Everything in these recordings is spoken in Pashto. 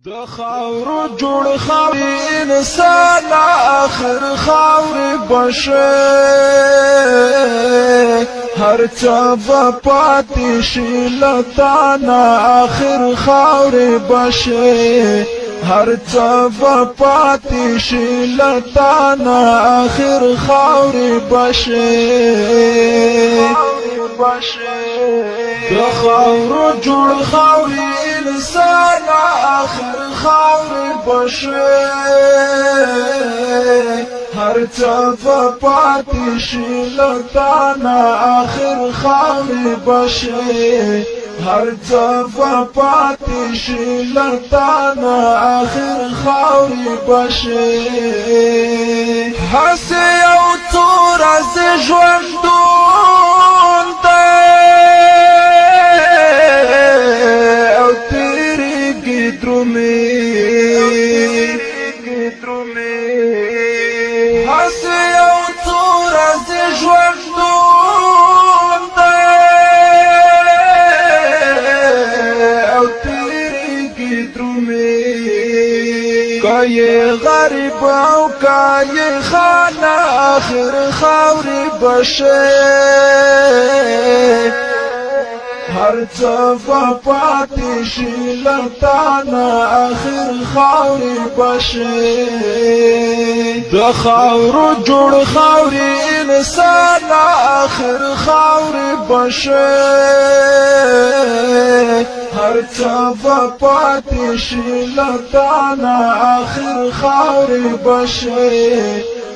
د خاورو جوړ خاورې انسان آخر خاورې بشه هر څه به پاتې شي له تانه آخر خاورې بشه هر څه به پاتې شي له تانه آخر خاورې بشه د خاورو جوړ خاورې انسان آخر خاورې بشه هر څه به پاتې شي له تانه آخر خاورې بشه هر څه به پاتې شي له تانه آخر خاورې بشه هسې یو څو ورځې ژوندون دی او تېرېږي درومې هسې یو څو ورځې ژوندون دی او تېرېږي درومې که یې غریب او که یې خانه آخر خاورې بشه هر څه به پاتې شي له تانه آخر خاورې بشه د خاورو جوړ خاورې انسان آخر خاورې بشه هر څه به پاتې شي له تانه آخر خاورې بشه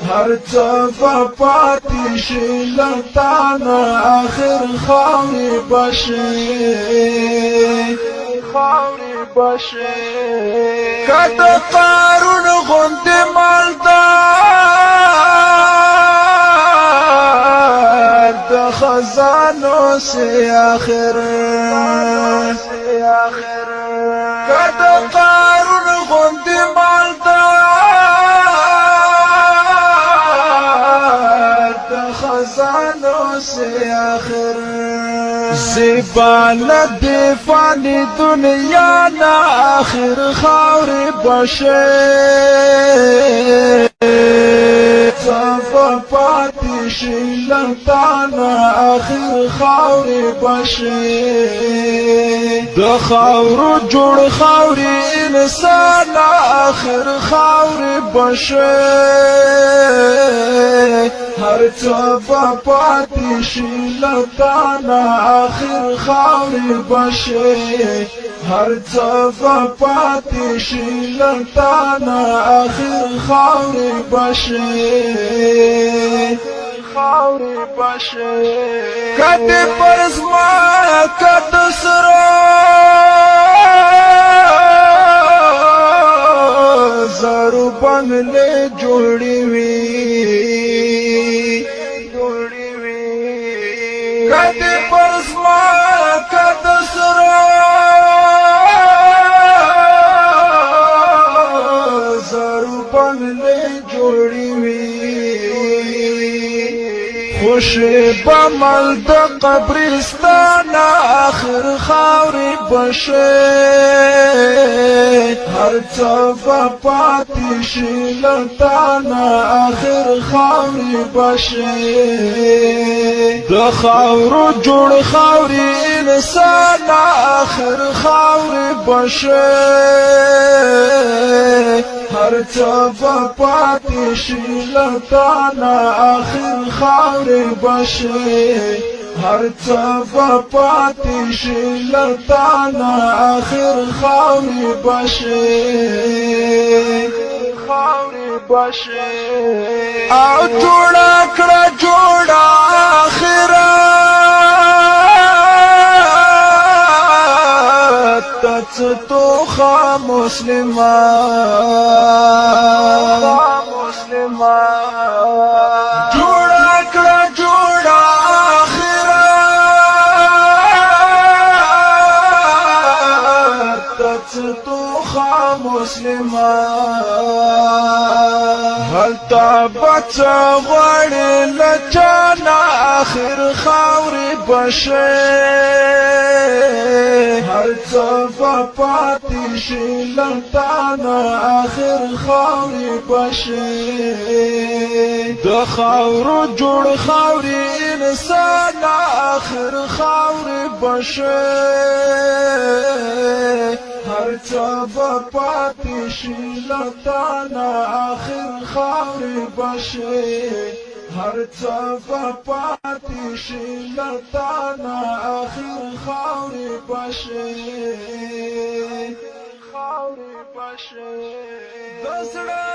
هر څه به پاتې شي له تانه آخر خاورې بشه که د قارون غوندې مالدار د خزانو سي آخر که د قارون غوندې مالدار د خزانو سي آخر زبان دی فانی دنیا نا آخر خاورې بشه صفا پاتې شي له تانه آخر خاورې بشه د خاورو جوړ خاورې انسان آخر خاورې بشه هر څه به پاتې شي له تانه آخر خاورې بشه هر څه به پاتې شي له تانه آخر خاورې بشه که دې پر ځمکه د سرو زرو بنګلې جوړې وي که دې پر ځمکه د سرو زرو بنګلې جوړې وي خوشي بمل د قبرستان آخر خاورې بشه هر څه به پاتې شي له تانه آخر خاورې بشه د خاورو جوړ خاورې انسان آخر خاورې بشه هر څه به پاتې شي له تانه آخر خاورې بشه هر څه به پاتې شي له تانه آخر خاورې بشه او جوړه کړه جوړه آخرت ته څه توخه مسلمان جوړه کړه جوړه آخرت ته څه توخه خا مسلمان هل تابت غړې لچانا آخر خاورې بشه هر څه پاتې شي لټانا آخر خاورې بشه د خاورو جوړ خاورې انسان آخر خاورې بشه هر څه پاتې شي لټانا آخر خاورې بشه هر څه پاتې شي لټانا آخر خاورې بشه خاورې بشه د زړه